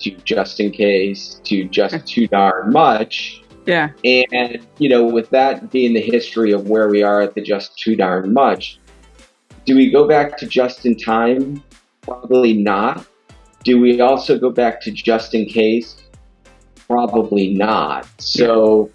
to just in case to just too darn much. Yeah. And, with that being the history of where we are at the just too darn much, do we go back to just in time? Probably not. Do we also go back to just in case? Probably not. So,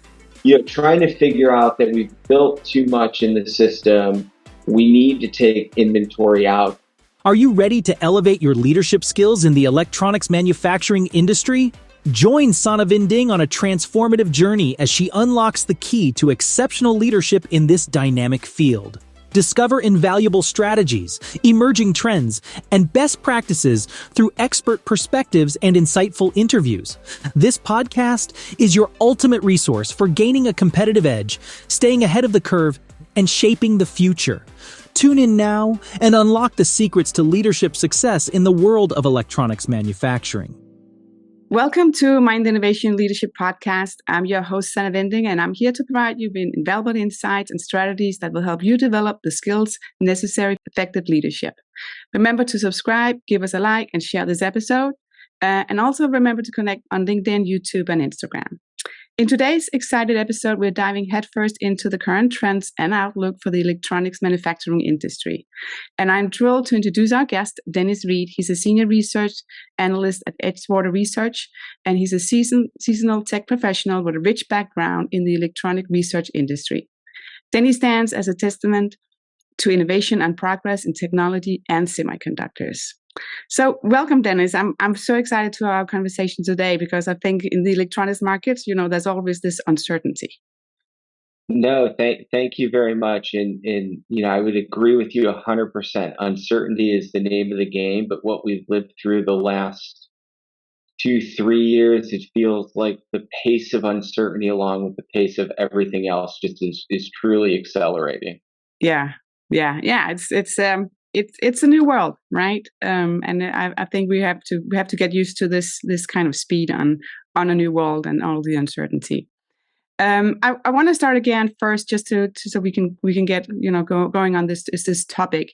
trying to figure out that we've built too much in the system, we need to take inventory out. Are you ready to elevate your leadership skills in the electronics manufacturing industry? Join Sannah Vinding on a transformative journey as she unlocks the key to exceptional leadership in this dynamic field. Discover invaluable strategies, emerging trends, and best practices through expert perspectives and insightful interviews. This podcast is your ultimate resource for gaining a competitive edge, staying ahead of the curve, and shaping the future. Tune in now and unlock the secrets to leadership success in the world of electronics manufacturing. Welcome to Mind Innovation Leadership Podcast. I'm your host, Sannah Vinding, and I'm here to provide you with invaluable insights and strategies that will help you develop the skills necessary for effective leadership. Remember to subscribe, give us a like, and share this episode. And also remember to connect on LinkedIn, YouTube, and Instagram. In today's excited episode, we're diving headfirst into the current trends and outlook for the electronics manufacturing industry. And I'm thrilled to introduce our guest, Dennis Reed. He's a senior research analyst at Edgewater Research, and he's a seasonal tech professional with a rich background in the electronic research industry. Dennis stands as a testament to innovation and progress in technology and semiconductors. So welcome, Dennis. I'm so excited to our conversation today because I think in the electronics markets, there's always this uncertainty. No, thank you very much. And I would agree with you 100%. Uncertainty is the name of the game, but what we've lived through the last 2-3 years, it feels like the pace of uncertainty along with the pace of everything else just is truly accelerating. Yeah. It's a new world, right? And I think we have to get used to this kind of speed on a new world and all the uncertainty. I want to start again first, just so we can get going on this topic.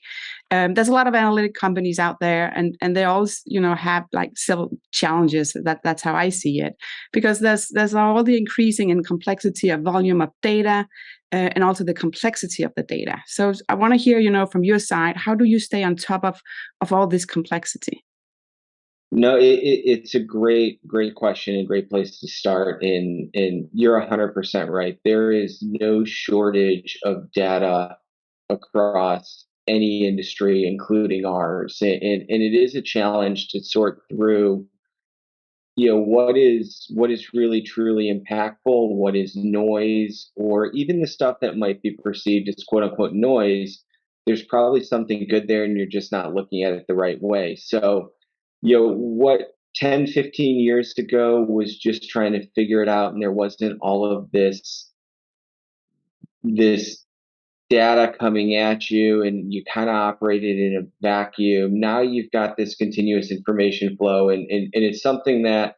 There's a lot of analytic companies out there, and they all have like several challenges. That's how I see it, because there's all the increasing in complexity of volume of data. And also the complexity of the data. So I want to hear, from your side, how do you stay on top of all this complexity? No, it's a great question and great place to start. And you're 100% right. There is no shortage of data across any industry, including ours. And it is a challenge to sort through what is really truly impactful, what is noise, or even the stuff that might be perceived as quote unquote noise. There's probably something good there and you're just not looking at it the right way. So, what 10, 15 years ago was just trying to figure it out, and there wasn't all of this data coming at you and you kind of operated in a vacuum. Now you've got this continuous information flow, and it's something that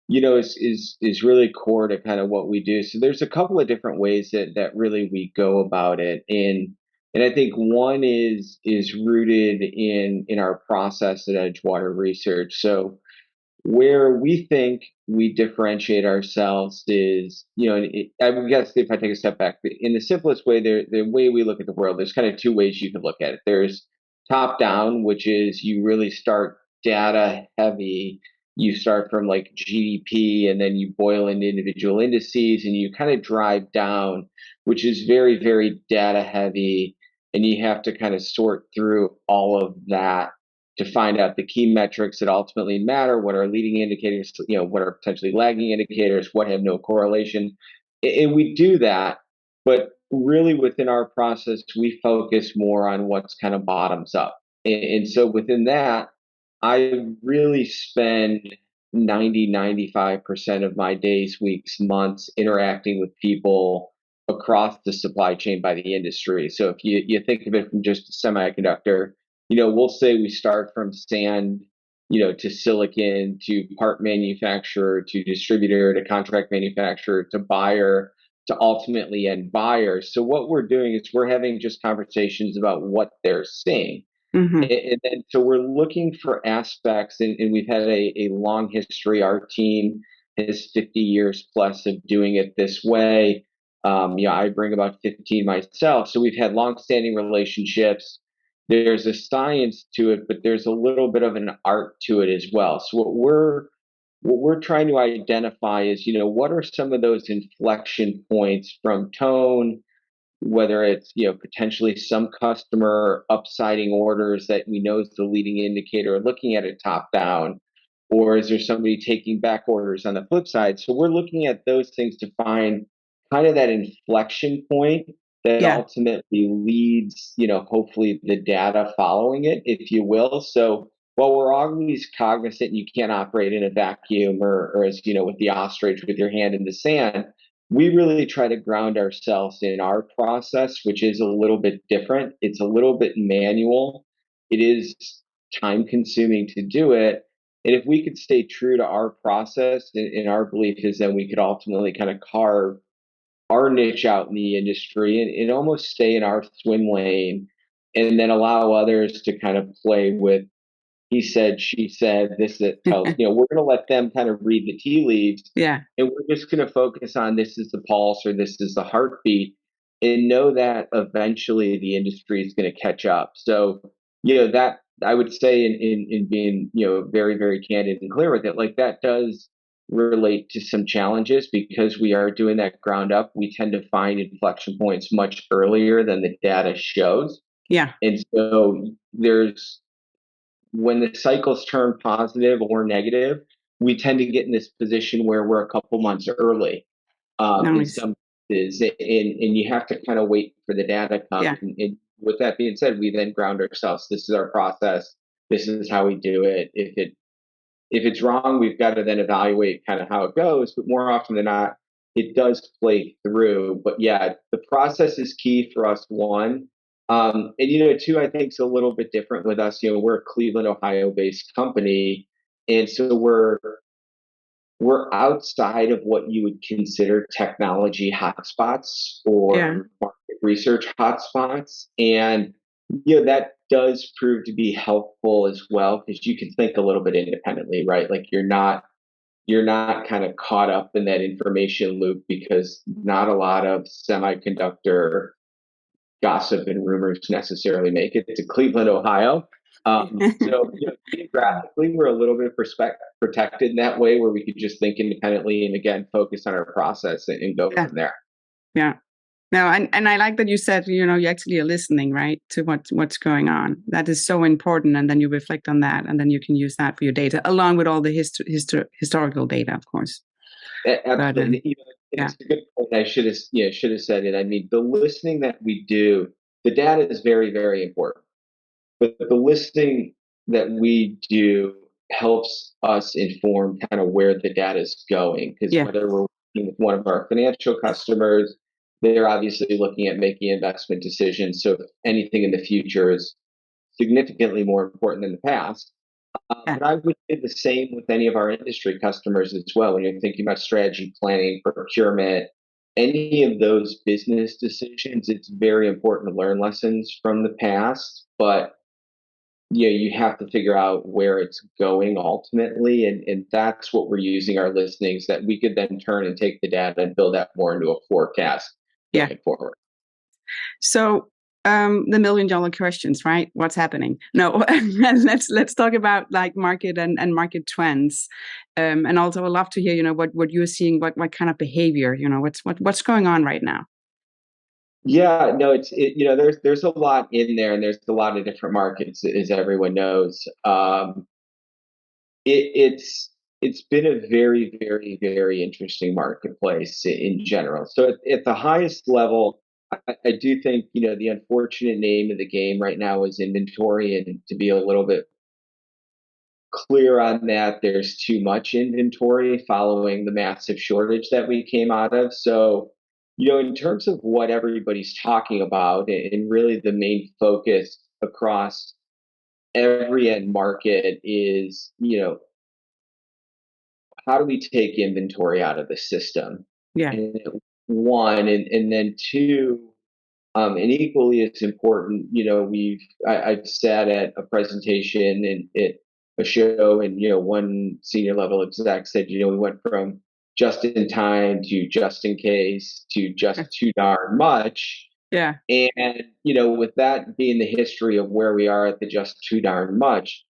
is really core to kind of what we do. So there's a couple of different ways that really we go about it, and I think one is rooted in our process at Edgewater Research. So where we think we differentiate ourselves is, I guess if I take a step back, in the simplest way, the way we look at the world, there's kind of two ways you can look at it. There's top down, which is you really start data heavy. You start from like GDP, and then you boil into individual indices, and you kind of drive down, which is very, very data heavy. And you have to kind of sort through all of that to find out the key metrics that ultimately matter, what are leading indicators, what are potentially lagging indicators, what have no correlation. And we do that, but really within our process, we focus more on what's kind of bottoms up. And so within that, I really spend 95% of my days, weeks, months interacting with people across the supply chain by the industry. So if you think of it from just a semiconductor, we'll say we start from sand, to silicon, to part manufacturer, to distributor, to contract manufacturer, to buyer, to ultimately end buyer. So what we're doing is we're having just conversations about what they're seeing. Mm-hmm. And then, so we're looking for aspects, and we've had a long history. Our team has 50 years plus of doing it this way. I bring about 15 myself. So we've had long-standing relationships. There's a science to it, but there's a little bit of an art to it as well. So what we're trying to identify is, what are some of those inflection points from tone, whether it's potentially some customer upsiding orders that we know is the leading indicator, looking at it top down, or is there somebody taking back orders on the flip side? So we're looking at those things to find kind of that inflection point that Yeah. ultimately leads, hopefully the data following it, if you will. So while we're always cognizant you can't operate in a vacuum, or as with the ostrich with your hand in the sand, we really try to ground ourselves in our process, which is a little bit different. It's a little bit manual. It is time consuming to do it. And if we could stay true to our process, and our belief is that we could ultimately kind of carve our niche out in the industry, and almost stay in our swim lane, and then allow others to kind of play with he said, she said, this that tells, we're going to let them kind of read the tea leaves. Yeah. And we're just going to focus on this is the pulse, or this is the heartbeat, and know that eventually the industry is going to catch up. So, that I would say, in being, very, very candid and clear with it, like that does relate to some challenges because we are doing that ground up. We tend to find inflection points much earlier than the data shows. Yeah. And so there's, when the cycles turn positive or negative, we tend to get in this position where we're a couple months early, in Nice. some cases, and you have to kind of wait for the data to come. Yeah. And with that being said, we then ground ourselves. This is our process. This is how we do it. If it's wrong, we've got to then evaluate kind of how it goes. But more often than not, it does play through. But yeah, the process is key for us. One, and two, I think it's a little bit different with us. We're a Cleveland, Ohio-based company, and so we're outside of what you would consider technology hotspots Yeah. or market research hotspots. And, that does prove to be helpful as well, because you can think a little bit independently, right? Like you're not kind of caught up in that information loop, because not a lot of semiconductor gossip and rumors necessarily make it to Cleveland, Ohio. So geographically, we're a little bit protected in that way, where we could just think independently and again focus on our process, and go Yeah. from there. Yeah. No, and I like that you said, you actually are listening, right, to what's going on. That is so important, and then you reflect on that, and then you can use that for your data, along with all the historical data, of course. Absolutely. But, yeah, It's a good point. I should have said it. I mean, the listening that we do, the data is very, very important. But the listening that we do helps us inform kind of where the data is going. Because yeah, whether we're working with one of our financial customers, they're obviously looking at making investment decisions. So if anything in the future is significantly more important than the past. yeah, But I would say the same with any of our industry customers as well. When you're thinking about strategy planning, procurement, any of those business decisions, it's very important to learn lessons from the past. But you have to figure out where it's going ultimately, and that's what we're using our listenings, that we could then turn and take the data and build that more into a forecast yeah. going forward. So, the $1 million questions, right? What's happening? No, let's talk about like market and market trends, and also I'd love to hear, what you're seeing, what kind of behavior, what's going on right now. Yeah, no, there's a lot in there, and there's a lot of different markets, as everyone knows. It's been a very, very, very interesting marketplace in general. So at the highest level, I do think the unfortunate name of the game right now is inventory, and to be a little bit clear on that, there's too much inventory following the massive shortage that we came out of. So, in terms of what everybody's talking about, and really the main focus across every end market is, how do we take inventory out of the system? Yeah, And one, and then two, And equally as important, I've sat at a presentation and at a show, and one senior level exec said, we went from just in time to just in case to just too darn much. Yeah. And with that being the history of where we are at the just too darn much,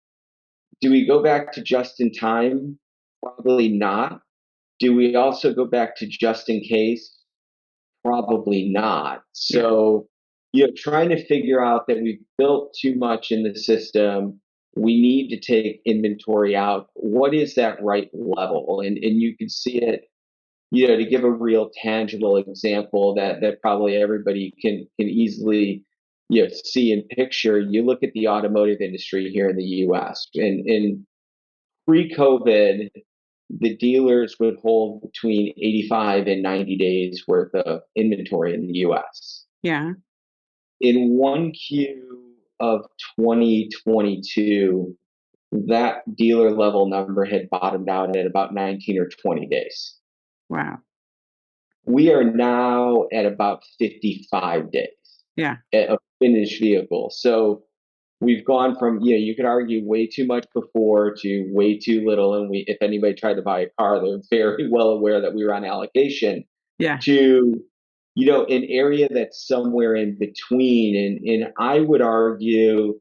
do we go back to just in time? Probably not. Do we also go back to just in case? Probably not. Yeah. So, trying to figure out that we've built too much in the system, we need to take inventory out. What is that right level? And you can see it, to give a real tangible example that probably everybody can easily, see and picture. You look at the automotive industry here in the US, and pre-COVID, the dealers would hold between 85 and 90 days worth of inventory in the US. Yeah. In 1Q of 2022, that dealer level number had bottomed out at about 19 or 20 days. Wow. We are now at about 55 days. Yeah. A finished vehicle. So we've gone from, you could argue way too much before to way too little. And if anybody tried to buy a car, they're very well aware that we were on allocation, Yeah. to, an area that's somewhere in between. And I would argue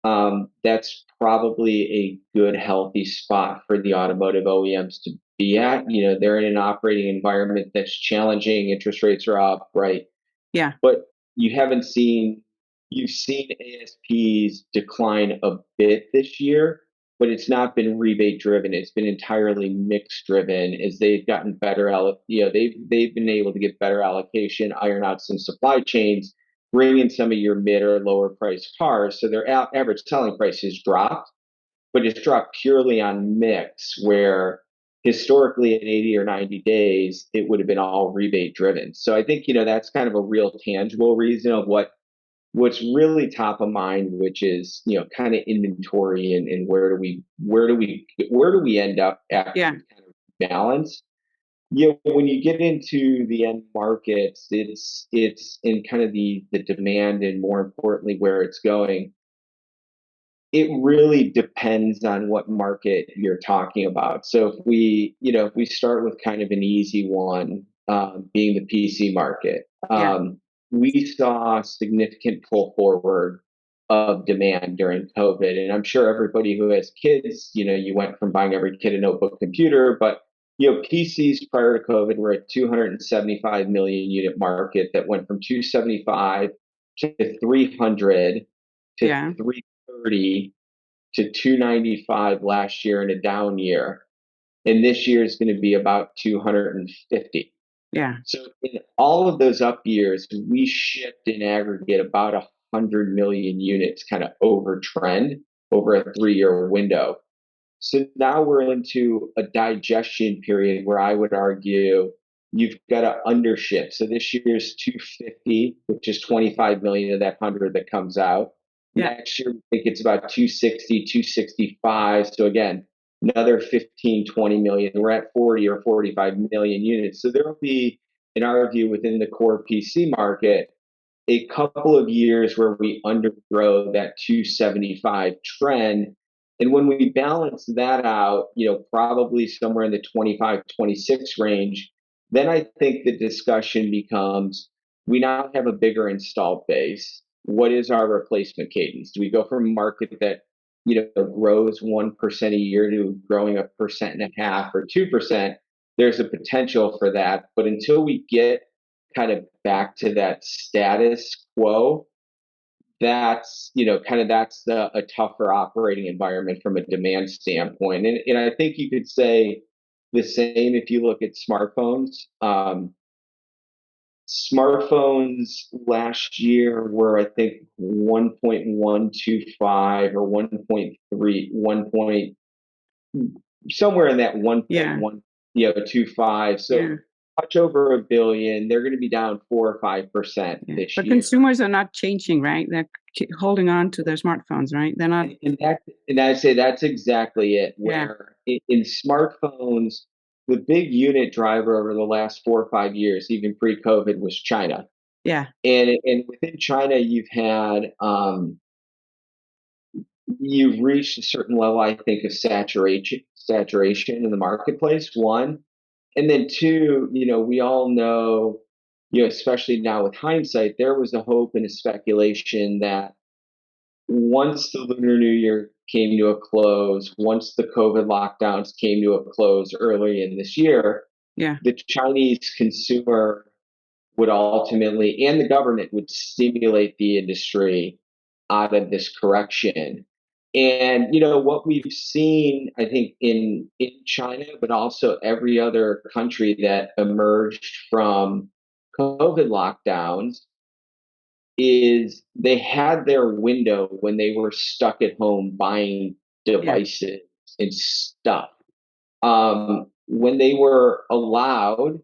that's probably a good, healthy spot for the automotive OEMs to be at. They're in an operating environment that's challenging. Interest rates are up, right? Yeah. But you've seen ASPs decline a bit this year, but it's not been rebate driven. It's been entirely mix driven as they've gotten better. They've been able to get better allocation, iron out some supply chains, bring in some of your mid or lower priced cars. So their average selling price has dropped, but it's dropped purely on mix, where historically at 80 or 90 days, it would have been all rebate driven. So I think, that's kind of a real tangible reason of what's really top of mind, which is, kind of inventory and where do we end up after Yeah. kind of balance. When you get into the end markets, it's in kind of the demand, and more importantly, where it's going. It really depends on what market you're talking about. So if we start with kind of an easy one, being the PC market, Yeah. we saw significant pull forward of demand during COVID. And I'm sure everybody who has kids, you went from buying every kid a notebook computer, but PCs prior to COVID were a 275 million unit market that went from 275 to 300 to Yeah. 330 to 295 last year in a down year. And this year is going to be about 250. Yeah. So in all of those up years, we shipped in aggregate about 100 million units kind of over trend over a 3-year window. So now we're into a digestion period where I would argue you've got to undership. So this year's 250, which is 25 million of that 100 that comes out. Yeah. Next year, I think it's about 260, 265. So again, another 15, 20 million. We're at 40 or 45 million units. So there will be, in our view, within the core PC market, a couple of years where we undergrow that 275 trend. And when we balance that out, probably somewhere in the 25, 26 range, then I think the discussion becomes, we now have a bigger installed base. What is our replacement cadence? Do we go from a market that, grows 1% a year to growing 1.5% or 2%? There's a potential for that. But until we get kind of back to that status quo, that's a tougher operating environment from a demand standpoint. And I think you could say the same if you look at smartphones. Smartphones last year were, I think, 1.125 or 1.3, somewhere in that 1.1, 25. So much over a billion. They're going to be down 4 or 5% this But year. consumers are not changing, right? They're holding on to their smartphones, right? They're not. And I say that's exactly it. Where in smartphones, the big unit driver over the last 4 or 5 years, even pre-COVID, was China. Yeah. And within China, you've reached a certain level, I think, of saturation in the marketplace, one. And then two, we all know, especially now with hindsight, there was a hope and a speculation that once the Lunar New Year came to a close, once the COVID lockdowns came to a close early in this year, Yeah. the Chinese consumer would ultimately, and the government would stimulate the industry out of this correction. And what we've seen, I think, in China, but also every other country that emerged from COVID lockdowns, is they had their window when they were stuck at home buying Yeah. devices and stuff. When they were allowed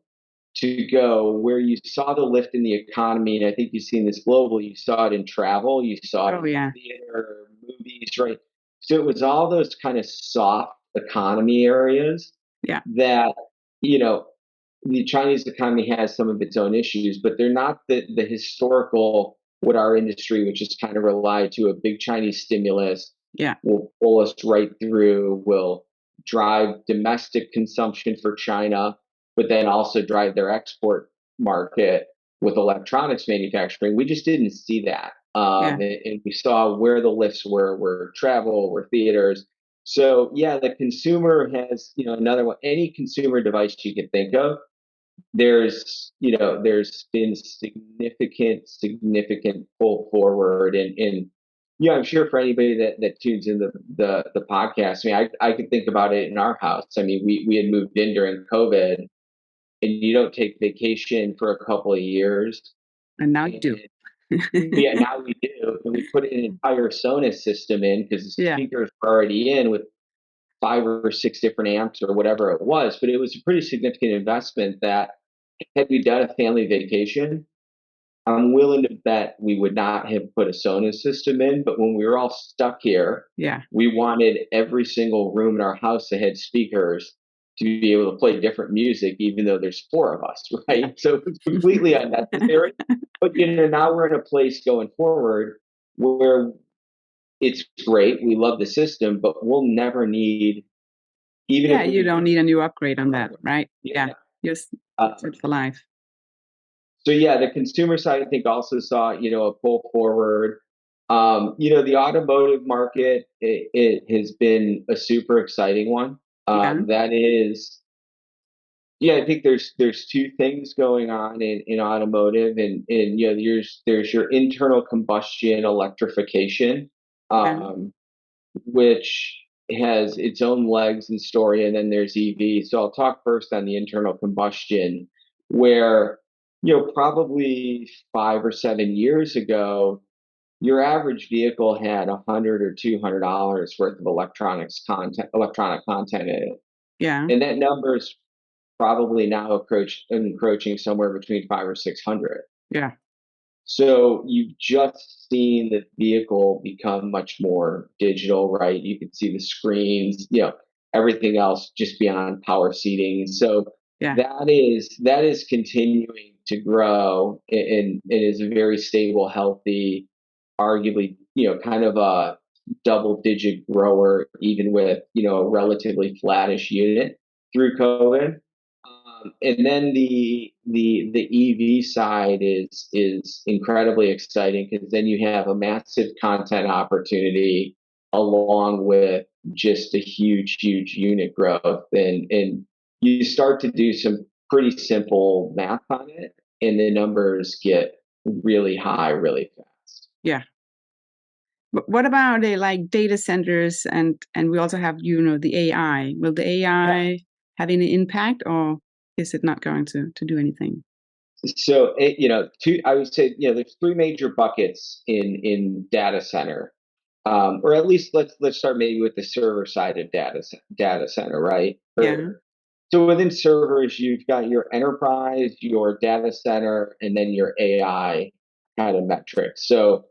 to go, where you saw the lift in the economy, and I think you've seen this globally, you saw it in travel, you saw it Oh, in yeah. theater, movies, right? So it was all those kind of soft economy areas Yeah. that, you know, the Chinese economy has some of its own issues, but they're not the historical, what our industry, which is kind of relied to a big Chinese stimulus, Yeah. will pull us right through, will drive domestic consumption for China, but then also drive their export market with electronics manufacturing. We just didn't see that. Yeah. And we saw where the lifts were travel, were theaters. So yeah, the consumer has, another one, any consumer device you could think of, there's been significant pull forward. And yeah, I'm sure for anybody that tunes in the podcast, I mean, I could think about it in our house. I mean, we had moved in during COVID, and you don't take vacation for a couple of years. And now you do. And yeah, now we do. And we put an entire Sonos system in because the Yeah. speakers were already in with 5 or 6 different amps or whatever it was. But it was a pretty significant investment that, had we done a family vacation, I'm willing to bet we would not have put a Sonos system in. But when we were all stuck here, Yeah. we wanted every single room in our house that had speakers to be able to play different music, even though there's 4 of us, right? Yeah. So it's completely unnecessary. But now we're in a place going forward where it's great. We love the system, but we'll never need, even Yeah. if You we don't put need a new upgrade on that, hardware. right? Yeah. Yeah. Just Uh, set for life. so yeah, the consumer side, I think, also saw, a pull forward. The automotive market, it has been a super exciting one. Yeah. That is, yeah, I think there's two things going on in automotive, and there's your internal combustion electrification, Yeah. which has its own legs and story, and then there's EV. So I'll talk first on the internal combustion, where probably 5 or 7 years ago, your average vehicle had $100 or $200 worth of electronic content in it, Yeah. and that number is probably now encroaching somewhere between 5 or 600. Yeah. So you've just seen the vehicle become much more digital, right? You can see the screens, everything else just beyond power seating. So Yeah. that is continuing to grow, and is a very stable, healthy, arguably, kind of a double digit grower, even with, a relatively flattish unit through COVID. And then the EV side is incredibly exciting, because then you have a massive content opportunity along with just a huge unit growth, and you start to do some pretty simple math on it, and the numbers get really high really fast. Yeah. But what about like data centers, and we also have the AI. Will the Yeah. AI have any impact, or is it not going to do anything? So I would say, there's 3 major buckets in data center, or at least let's start maybe with the server side of data center, right? Yeah. So within servers, you've got your enterprise, your data center, and then your AI kind of metrics. So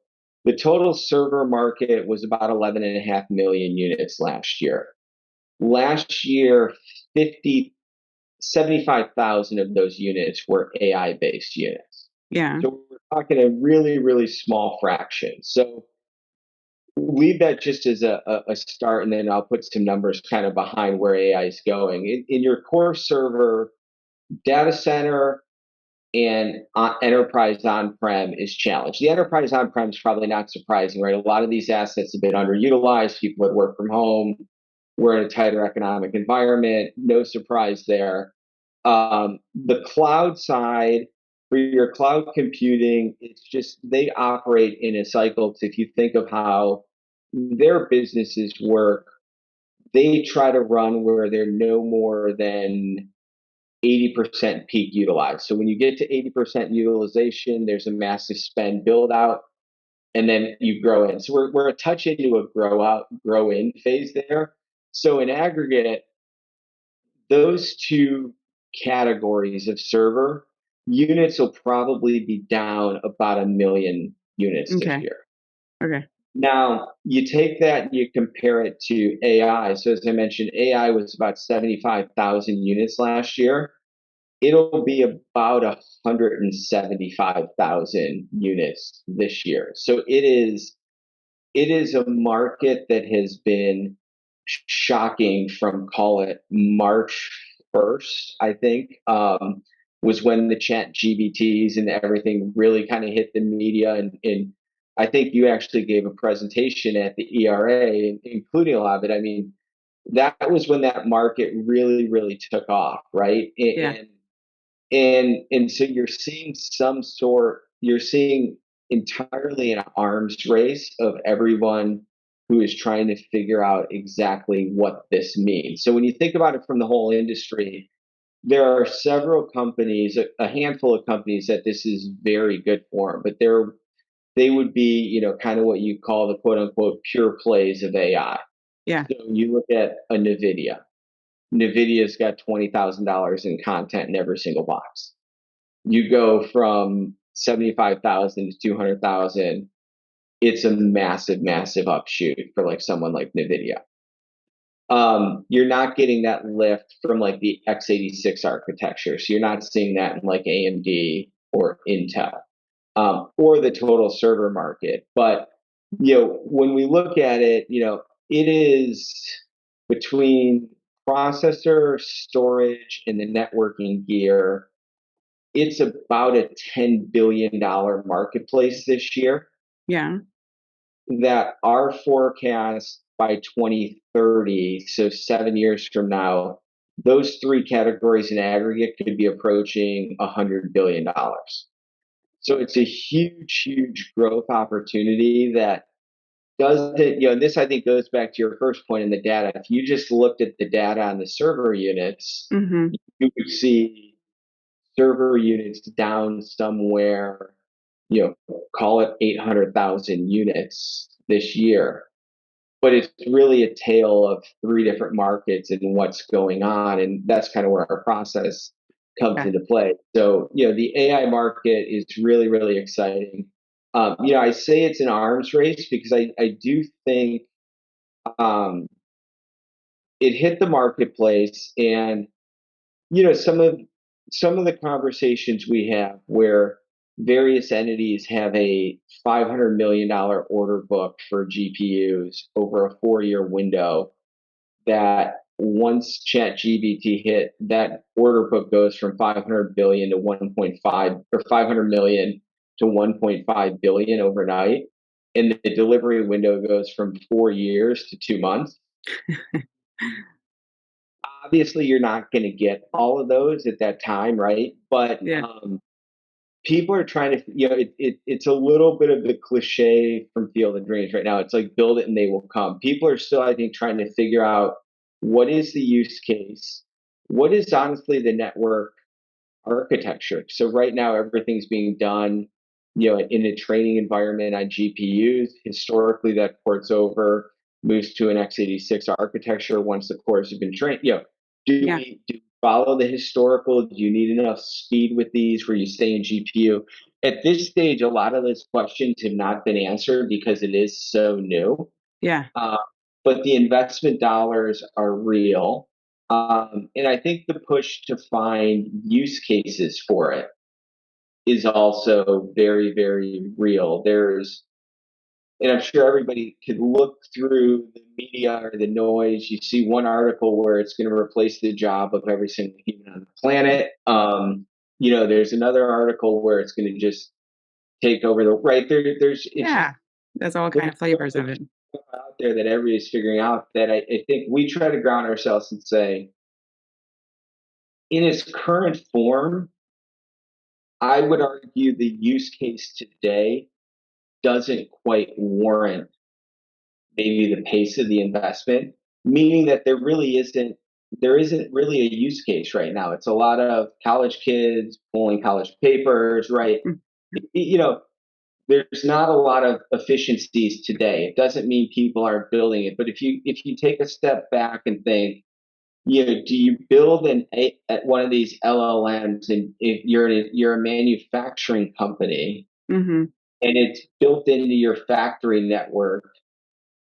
the total server market was about 11.5 million units last year. Last year, 50 75,000 of those units were AI based units. Yeah. So we're talking a really, really small fraction. So leave that just as a start, and then I'll put some numbers kind of behind where AI is going. In your core server, data center, and enterprise on-prem is challenged. The enterprise on-prem is probably not surprising, right? A lot of these assets have been underutilized. People that work from home. We're in a tighter economic environment. No surprise there. The cloud side, for your cloud computing, it's just they operate in a cycle. So if you think of how their businesses work, they try to run where they're no more than 80% peak utilized. So when you get to 80% utilization, there's a massive spend build out, and then you grow in. So we're a touch into a grow in phase there. So in aggregate, those two categories of server units will probably be down about 1 million units this Okay. year. Okay. Now, you take that and you compare it to AI. So, as I mentioned, AI was about 75,000 units last year. It'll be about 175,000 units this year. So it is a market that has been shocking from, call it, March 1st, I think, was when the chat GBTs and everything really kind of hit the media. And I think you actually gave a presentation at the ERA, including a lot of it. I mean, that was when that market really, really took off, right? Yeah. And so you're seeing entirely an arms race of everyone who is trying to figure out exactly what this means. So when you think about it from the whole industry, there are several companies, a handful of companies that this is very good for, but they would be, kind of what you call the quote unquote pure plays of AI. Yeah. So you look at a NVIDIA. NVIDIA's got $20,000 in content in every single box. You go from 75,000 to 200,000. It's a massive, massive upshoot for like someone like NVIDIA. You're not getting that lift from like the x86 architecture. So you're not seeing that in like AMD or Intel, or the total server market. But, when we look at it, it is between processor, storage, and the networking gear. It's about a $10 billion marketplace this year. Yeah. That our forecast by 2030, so 7 years from now, those three categories in aggregate could be approaching $100 billion. So it's a huge, huge growth opportunity that doesn't, and this I think goes back to your first point in the data. If you just looked at the data on the server units, Mm-hmm. you would see server units down somewhere, call it 800,000 units this year. But it's really a tale of three different markets and what's going on. And that's kind of where our process comes Yeah. into play. So, the AI market is really, really exciting. I say it's an arms race because I do think um, it hit the marketplace, and some of the conversations we have where various entities have a $500 million order book for GPUs over a 4-year window, that once ChatGPT hit, that order book goes from 500 billion to 1.5, or 500 million to 1.5 billion overnight, and the delivery window goes from 4 years to 2 months. Obviously, you're not going to get all of those at that time, right? But Yeah. people are trying to, it's a little bit of the cliche from Field of Dreams right now. It's like build it and they will come. People are still, I think, trying to figure out what is the use case, what is honestly the network architecture. So right now, everything's being done, in a training environment on GPUs. Historically, that ports over, moves to an x86 architecture once the cores have been trained. Yeah. Do we follow the historical? Do you need enough speed with these where you stay in GPU? At this stage, a lot of those questions have not been answered because it is so new. Yeah. Uh, but the investment dollars are real. And I think the push to find use cases for it is also very, very real. And I'm sure everybody could look through the media or the noise. You see one article where it's going to replace the job of every single human on the planet. There's another article where it's going to just take over it's just, Yeah, there's all kind there's of flavors of it. out there that everybody's figuring out that I think we try to ground ourselves and say, in its current form, I would argue the use case today doesn't quite warrant maybe the pace of the investment, meaning that there isn't really a use case right now. It's a lot of college kids pulling college papers, right? Mm. You know, there's not a lot of efficiencies today. It doesn't mean people aren't building it, but if you take a step back and think, do you build at one of these LLMs, and if you're a manufacturing company Mm-hmm. and it's built into your factory network,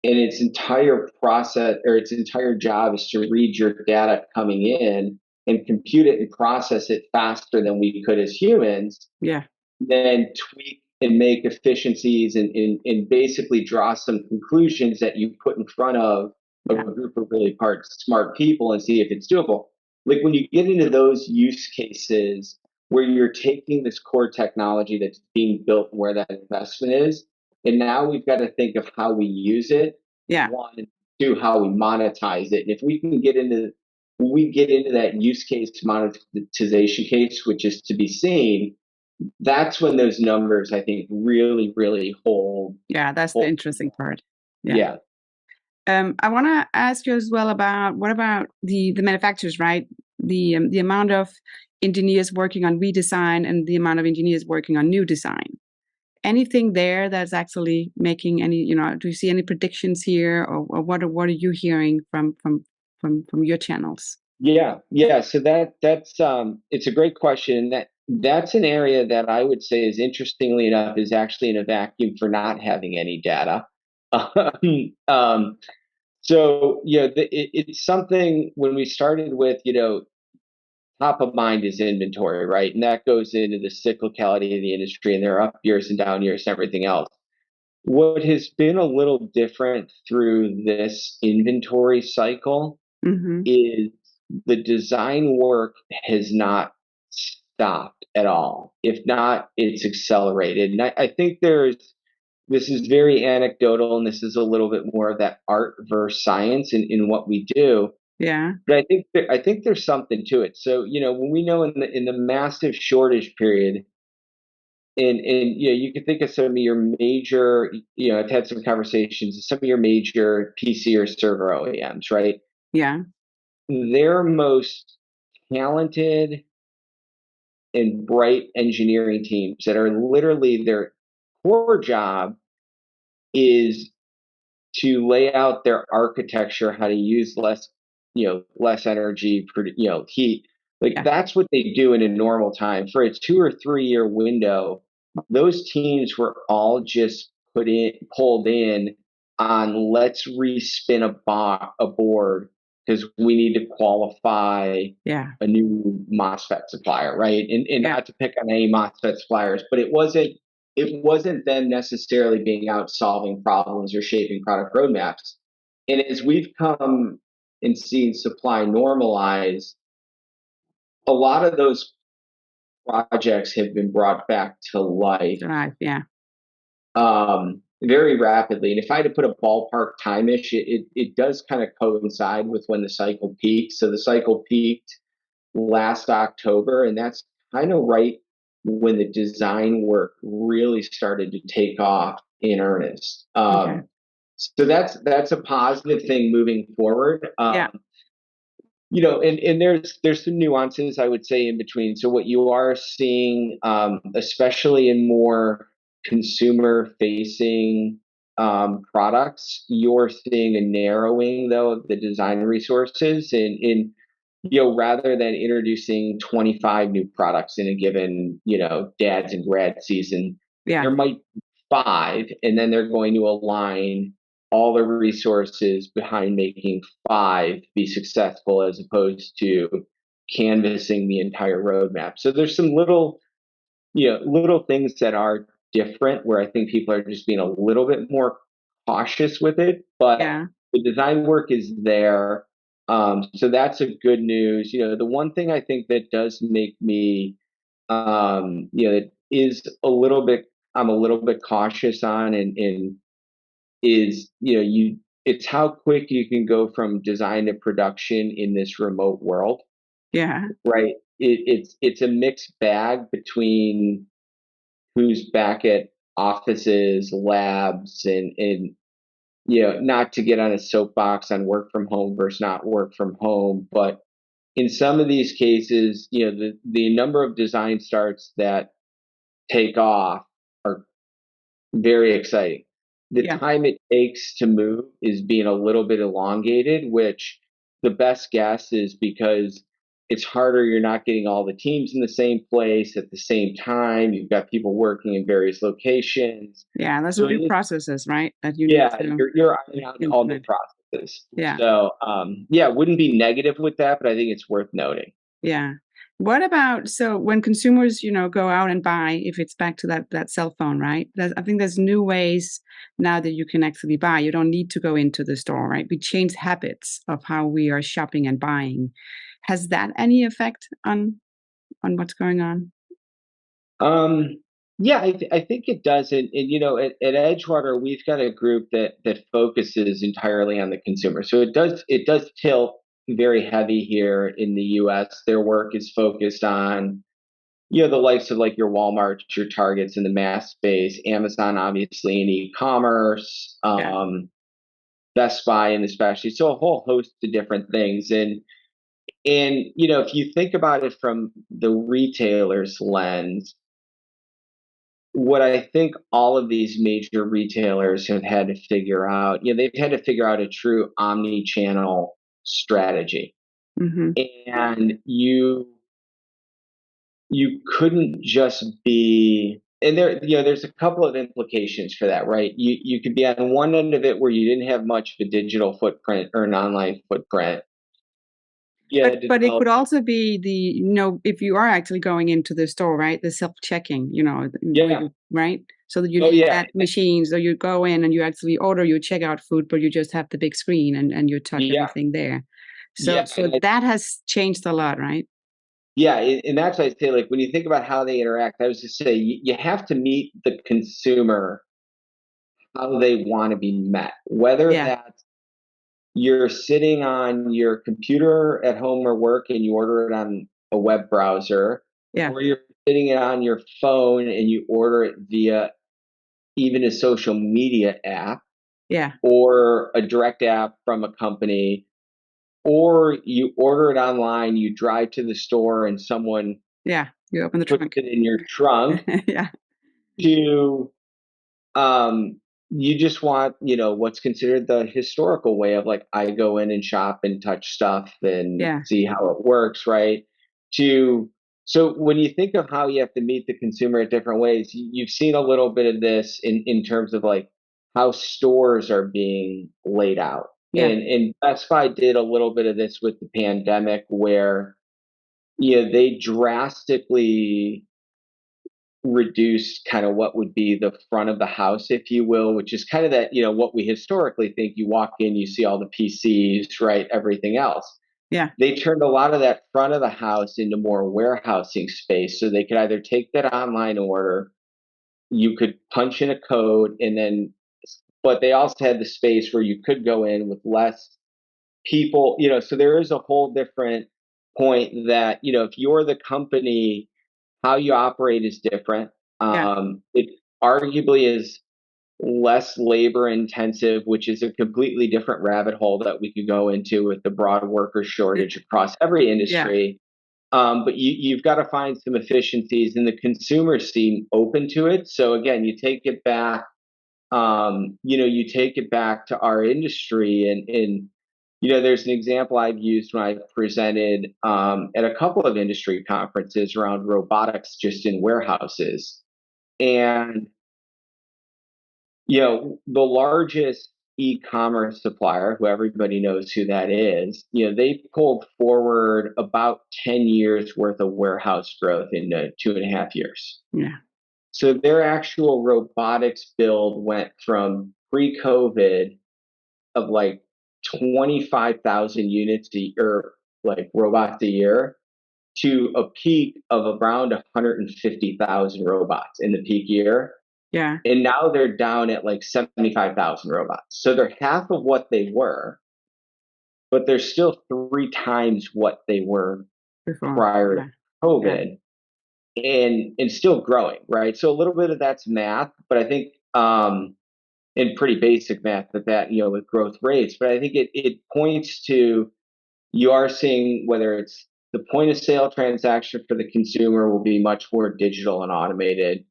and its entire process or its entire job is to read your data coming in and compute it and process it faster than we could as humans, Yeah. then tweak and make efficiencies and basically draw some conclusions that you put in front of a group of really smart people and see if it's doable. Like when you get into those use cases where you're taking this core technology that's being built where that investment is, and now we've got to think of how we use it, Yeah. one, and two, how we monetize it. And if we can when we get into that use case monetization case, which is to be seen, that's when those numbers, I think, really, really hold. Yeah, that's the interesting part. Yeah. Yeah. I want to ask you as well about what about the manufacturers, right? The amount of engineers working on redesign and the amount of engineers working on new design. Anything there that's actually making any, do you see any predictions here, or what are you hearing from your channels? Yeah. Yeah. So that's it's a great question. That's an area that I would say is, interestingly enough, is actually in a vacuum for not having any data. um, so it's something when we started with, top of mind is inventory, right? And that goes into the cyclicality of the industry, and there are up years and down years and everything else. What has been a little different through this inventory cycle Mm-hmm. is the design work has not stopped at all. If not, it's accelerated. And I think this is very anecdotal, and this is a little bit more of that art versus science in what we do. Yeah. But I think there's something to it. So, when we know in the massive shortage period, and you can think of some of your major, I've had some conversations with some of your major PC or server OEMs, right? Yeah. Their most talented and bright engineering teams that are literally their core job is to lay out their architecture, how to use less energy, heat. Like Yeah. that's what they do in a normal time. For a 2 or 3 year window, those teams were all just pulled in on, let's respin a board because we need to qualify Yeah. a new MOSFET supplier, right? And Yeah. not to pick on any MOSFET suppliers, but it wasn't them necessarily being out solving problems or shaping product roadmaps. And as we've come and seen supply normalize, a lot of those projects have been brought back to life Yeah. very rapidly. And if I had to put a ballpark time-ish, it does kind of coincide with when the cycle peaked. So the cycle peaked last October, and that's kind of right when the design work really started to take off in earnest. Okay. So that's a positive thing moving forward. Yeah. And there's some nuances I would say in between. So what you are seeing, especially in more consumer facing products, you're seeing a narrowing though of the design resources, and rather than introducing 25 new products in a given, dads and grad season, Yeah. there might be 5, and then they're going to align all the resources behind making 5 be successful as opposed to canvassing the entire roadmap. So there's some little little things that are different where I think people are just being a little bit more cautious with it, but Yeah. the design work is there. So that's a good news. The one thing I think that does make me, it is I'm a little bit cautious on and is, it's how quick you can go from design to production in this remote world, Yeah. right? It's a mixed bag between who's back at offices, labs, and not to get on a soapbox on work from home versus not work from home, but in some of these cases, the number of design starts that take off are very exciting. The Yeah. time it takes to move is being a little bit elongated, which the best guess is because it's harder. You're not getting all the teams in the same place at the same time. You've got people working in various locations. Yeah. There's So it new is, processes, right? That you need yeah, to you're ironing out all new implement. processes. Yeah. So yeah, wouldn't be negative with that, but I think it's worth noting. Yeah. What about, so when consumers, go out and buy, if it's back to that cell phone, right? I think there's new ways now that you can actually buy. You don't need to go into the store, right? We changed habits of how we are shopping and buying. Has that any effect on what's going on? Um, yeah, I think it does. And at Edgewater, we've got a group that focuses entirely on the consumer. So it does tilt very heavy here in the U.S. Their work is focused on the likes of like your Walmarts, your Targets in the mass space, Amazon obviously in e-commerce, Yeah. Best Buy and especially so a whole host of different things. And if you think about it from the retailer's lens, what I think all of these major retailers have had to figure out, they've had to figure out a true omni-channel strategy. Hmm. And you couldn't just be, and there's a couple of implications for that, right? You could be on one end of it where you didn't have much of a digital footprint or an online footprint. You But had to but it could develop. also be if you are actually going into the store, right? The self-checking, where Yeah. you, right? So that you Oh need yeah. that machine, so you go in and you actually order, you check out food, but you just have the big screen and you touch Yeah. everything there. So Yeah. so that has changed a lot, right? Yeah, and that's why I say, like, when you think about how they interact, I was just say you have to meet the consumer how they want to be met, whether Yeah, that's you're sitting on your computer at home or work and you order it on a web browser, yeah, or you're sitting it on your phone and you order it via even a social media app yeah, or a direct app from a company, or you order it online, you drive to the store and someone yeah. You open the puts trunk. it in your trunk Yeah, to you just want what's considered the historical way of like I go in and shop and touch stuff and yeah, see how it works, right? To So when you think of how you have to meet the consumer in different ways, you've seen a little bit of this in terms of like how stores are being laid out. yeah, And Best Buy did a little bit of this with the pandemic where they drastically reduce kind of what would be the front of the house, if you will, which is kind of that, what we historically think you walk in, you see all the PCs, right? Everything else. yeah, They turned a lot of that front of the house into more warehousing space. So they could either take that online order, you could punch in a code, and then, but they also had the space where you could go in with less people, so there is a whole different point that, if you're the company, how you operate is different. yeah, It arguably is less labor intensive, which is a completely different rabbit hole that we could go into with the broad worker shortage across every yeah, industry. But you've got to find some efficiencies, and the consumers seem open to it. So again, you take it back. You take it back to our industry, and there's an example I've used when I presented at a couple of industry conferences around robotics just in warehouses. And, the largest e-commerce supplier, who everybody knows who that is, they pulled forward about 10 years worth of warehouse growth in 2.5 years. Yeah. So their actual robotics build went from pre-COVID of like 25,000 units or like robots a year to a peak of around 150,000 robots in the peak year. Yeah. And now they're down at like 75,000 robots. So they're half of what they were, but they're still 3 times what they were Before. prior to Yeah. Yeah. COVID, and still growing, right? So a little bit of that's math, but I think in pretty basic math that with growth rates, but I think it points to, you are seeing whether it's the point of sale transaction for the consumer will be much more digital and automated.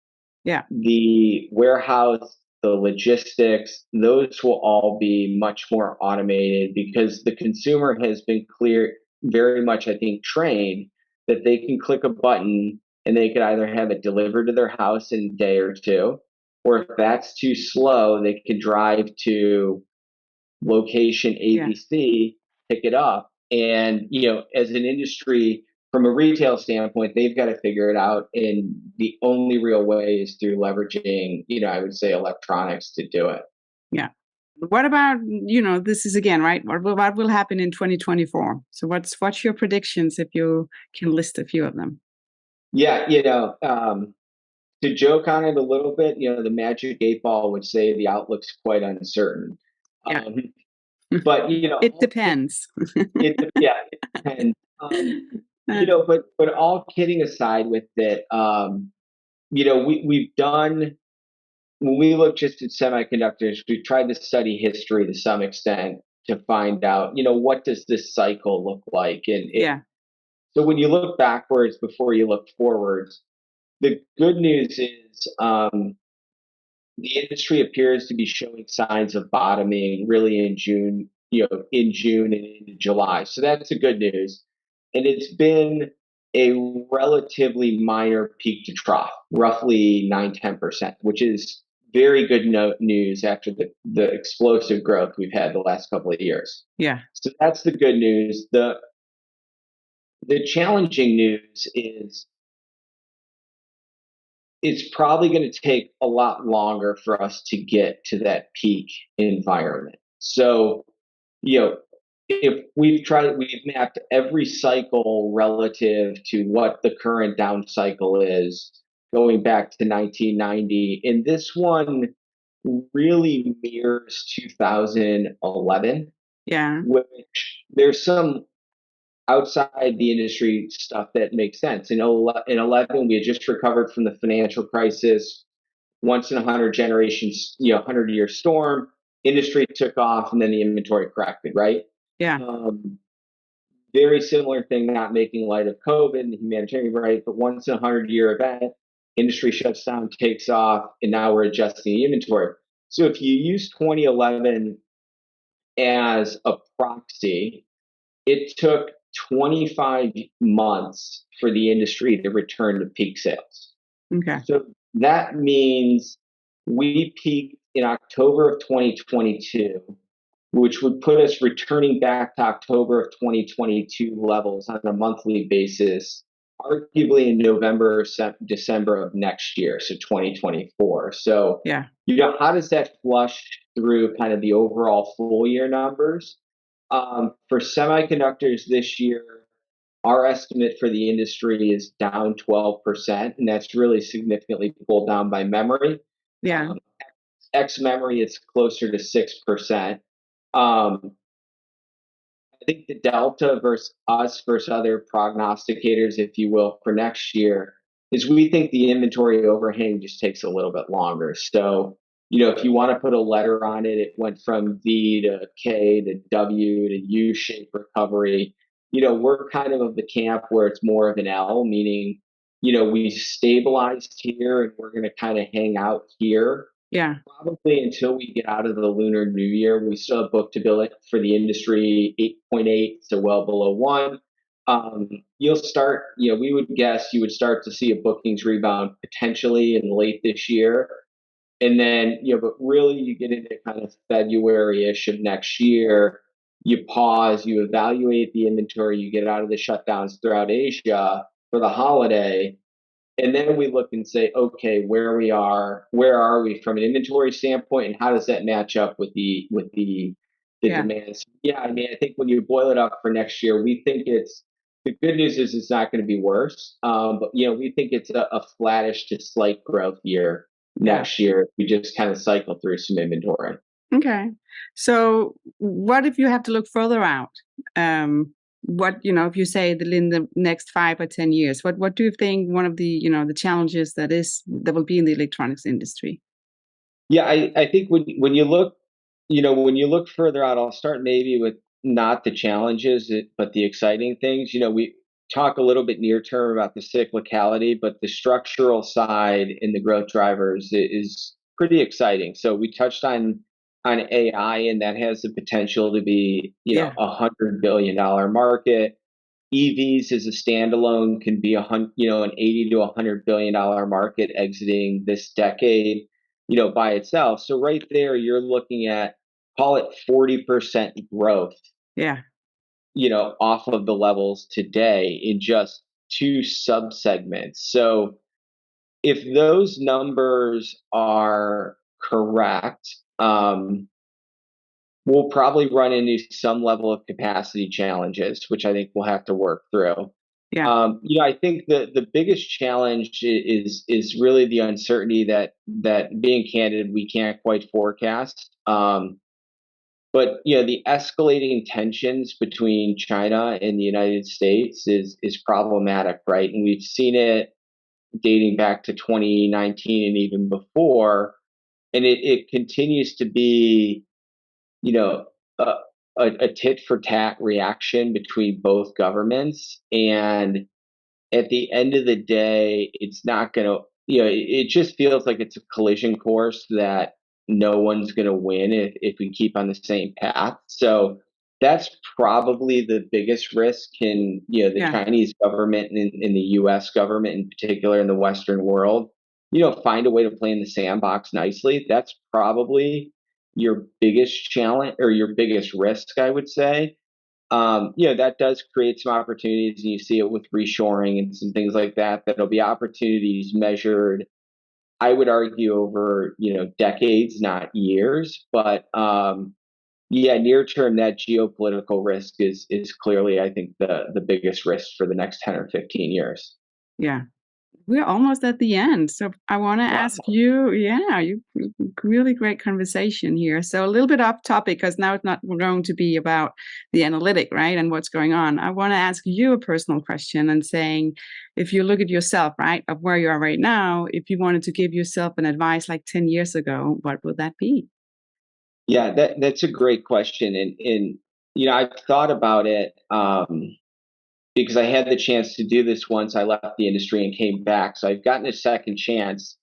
Yeah. The warehouse, the logistics, those will all be much more automated because the consumer has been very much, I think, trained that they can click a button and they could either have it delivered to their house in a day or two, or if that's too slow, they could drive to location Yeah. ABC, pick it up. And, as an industry, from a retail standpoint, they've got to figure it out. And the only real way is through leveraging, I would say, electronics to do it. Yeah. What about, this is again, right? What will happen in 2024? So what's your predictions, if you can list a few of them? Yeah, to joke on it a little bit, the magic 8 ball would say the outlook's quite uncertain. Yeah. But It depends. it depends. But all kidding aside with it, we've done, when we look just at semiconductors, we've tried to study history to some extent to find out, what does this cycle look like? And Yeah. so when you look backwards before you look forwards, the good news is the industry appears to be showing signs of bottoming really in June, and into July. So that's the good news. And it's been a relatively minor peak to trough, roughly 9-10%, which is very good news after the explosive growth we've had the last couple of years. Yeah. So that's the good news. The challenging news is it's probably going to take a lot longer for us to get to that peak environment. So, if we've mapped every cycle relative to what the current down cycle is going back to 1990, and this one really mirrors 2011. Yeah. Which there's some outside the industry stuff that makes sense. In 11, we had just recovered from the financial crisis, once in a 100 generations, 100-year storm. Industry took off, and then the inventory corrected, right? Yeah. Very similar thing, not making light of COVID and the humanitarian, right? But once in a 100-year event, industry shuts down, takes off, and now we're adjusting the inventory. So if you use 2011 as a proxy, it took 25 months for the industry to return to peak sales. Okay. So that means we peaked in October of 2022, which would put us returning back to October of 2022 levels on a monthly basis, arguably in November or December of next year, so 2024. So, Yeah. how does that flush through kind of the overall full year numbers? For semiconductors this year, our estimate for the industry is down 12%, and that's really significantly pulled down by memory. Yeah. X memory, it's closer to 6%. I think the delta versus us versus other prognosticators, if you will, for next year is we think the inventory overhang just takes a little bit longer. So, if you want to put a letter on it, it went from V to K to W to U-shaped recovery. We're kind of the camp where it's more of an L, meaning, we stabilized here and we're going to kind of hang out here. Yeah. Probably until we get out of the Lunar New Year. We still have book-to-bill for the industry 8.8, so well below 1. You'll start, we would guess you would start to see a bookings rebound potentially in late this year. And then, but really you get into kind of February-ish of next year, you pause, you evaluate the inventory, you get out of the shutdowns throughout Asia for the holiday, and then we look and say, okay, where are we from an inventory standpoint, and how does that match up with the Yeah. demands? Yeah, I mean, I think when you boil it up for next year, we think the good news is it's not going to be worse. But we think it's a flattish to slight growth year Yeah. next year. We just kind of cycle through some inventory. Okay. So what if you have to look further out? What, if you say that in the next 5 or 10 years, what do you think one of the, the challenges that will be in the electronics industry? Yeah, I think when you look, when you look further out, I'll start maybe with not the challenges, but the exciting things. We talk a little bit near term about the cyclicality, but the structural side and the growth drivers is pretty exciting. So we touched on AI, and that has the potential to be, Yeah. $100 billion market. EVs as a standalone can be an 80 to $100 billion market exiting this decade, by itself. So right there, you're looking at, call it 40% growth, Yeah. off of the levels today in just two subsegments. So if those numbers are correct, we'll probably run into some level of capacity challenges, which I think we'll have to work through. Yeah. I think the biggest challenge is really the uncertainty that being candid, we can't quite forecast. But the escalating tensions between China and the United States is problematic, right? And we've seen it dating back to 2019 and even before, and it continues to be, you know, a, a tit for tat reaction between both governments. And at the end of the day, it's not going to, it just feels like it's a collision course that no one's going to win if we keep on the same path. So that's probably the biggest risk in, the Yeah. Chinese government and in the US government in particular in the Western world, find a way to play in the sandbox nicely. That's probably your biggest challenge or your biggest risk, I would say. That does create some opportunities, and you see it with reshoring and some things like that. That'll be opportunities measured, I would argue, over decades, not years. But near term, that geopolitical risk is clearly, I think, the biggest risk for the next 10 or 15 years. Yeah. We're almost at the end. So I want to ask Wow. you, really great conversation here. So a little bit off topic because now it's not going to be about the analytic, right? And what's going on. I want to ask you a personal question and saying, if you look at yourself, right, of where you are right now, if you wanted to give yourself an advice like 10 years ago, what would that be? Yeah, that's a great question, and I've thought about it. Because I had the chance to do this once I left the industry and came back. So I've gotten a second chance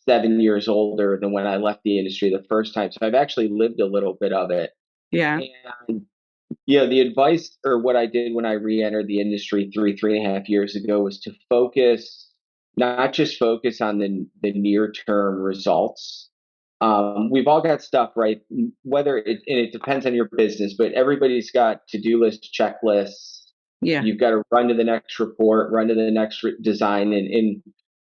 7 years older than when I left the industry the first time. So I've actually lived a little bit of it. Yeah. And the advice or what I did when I re-entered the industry 3.5 years ago was to not just focus on the near term results. We've all got stuff, right? And it depends on your business, but everybody's got to-do list, checklists. Yeah. You've got to run to the next report, run to the next design. And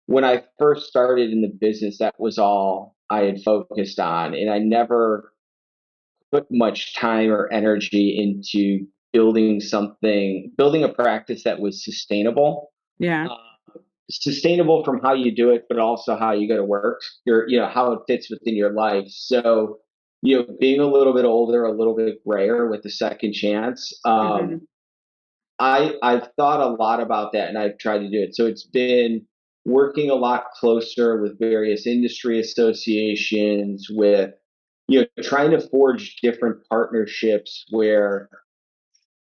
when I first started in the business, that was all I had focused on. And I never put much time or energy into building a practice that was sustainable. Yeah. Uh, Sustainable from how you do it, but also how you go to work, how it fits within your life. So, being a little bit older, a little bit grayer with a second chance, Hmm. I've thought a lot about that and I've tried to do it. So it's been working a lot closer with various industry associations, with trying to forge different partnerships where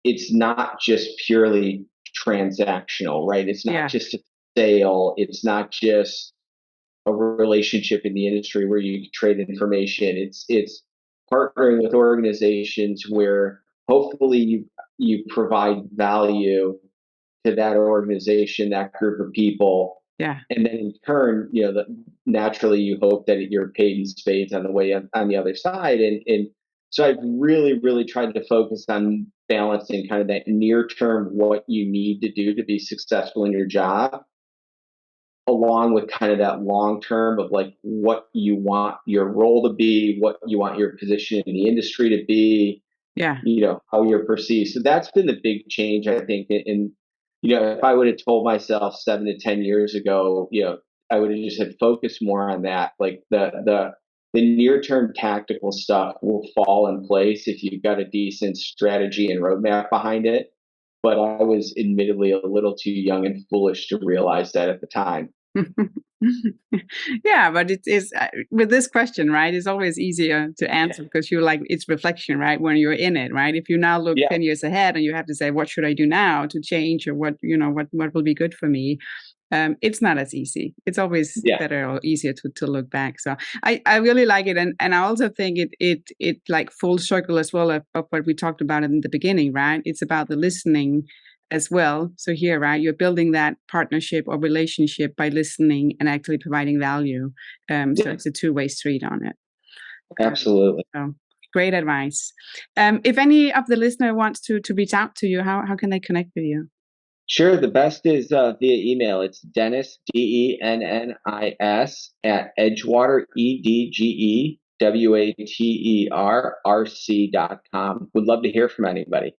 it's not just purely transactional, right? It's not Yeah. just a sale, it's not just a relationship in the industry where you trade information. It's partnering with organizations where hopefully you provide value to that organization, that group of people, Yeah. And then in turn, naturally you hope that you're paid in spades on the way on the other side. And so I've really, really tried to focus on balancing kind of that near term, what you need to do to be successful in your job, along with kind of that long term of like what you want your role to be, what you want your position in the industry to be, Yeah. how you're perceived. So that's been the big change, I think. And, if I would have told myself 7 to 10 years ago, I would have just had focused more on that. Like the near term tactical stuff will fall in place if you've got a decent strategy and roadmap behind it. But I was admittedly a little too young and foolish to realize that at the time. Yeah, but it is with this question, right? It's always easier to answer because you're like, it's reflection, right? When you're in it, right? If you now look 10 years ahead and you have to say, what should I do now to change, or what will be good for me? It's not as easy. It's always better or easier to look back. So I really like it. And I also think it like full circle as well of what we talked about in the beginning, right? It's about the listening as well. So here, right, you're building that partnership or relationship by listening and actually providing value. So it's a two-way street on it. Absolutely. So great advice. If any of the listener wants to reach out to you, how can they connect with you? Sure. The best is via email. It's Dennis, DENNIS, at Edgewater, EDGEWATERRC.com. Would love to hear from anybody.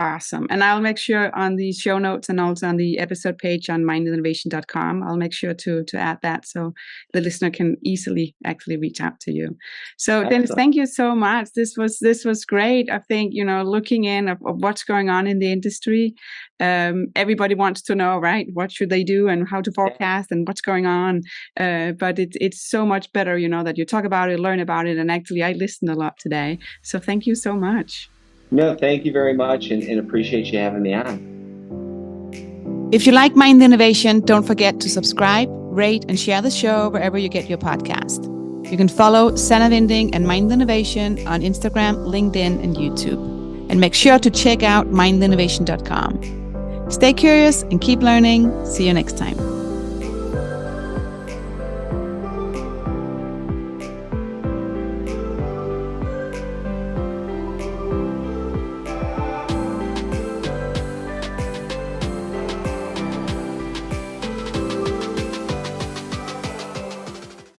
Awesome. And I'll make sure on the show notes and also on the episode page on mindinnovation.com, I'll make sure to add that so the listener can easily actually reach out to you. So Dennis, thank you so much. This was great. I think, looking in of what's going on in the industry, everybody wants to know, right? What should they do and how to forecast and what's going on. But it's so much better, that you talk about it, learn about it. And actually, I listened a lot today. So thank you so much. No, thank you very much and appreciate you having me on. If you like Mind Innovation, don't forget to subscribe, rate, and share the show wherever you get your podcast. You can follow Sannah Vinding and Mind Innovation on Instagram, LinkedIn, and YouTube. And make sure to check out mindinnovation.com. Stay curious and keep learning. See you next time.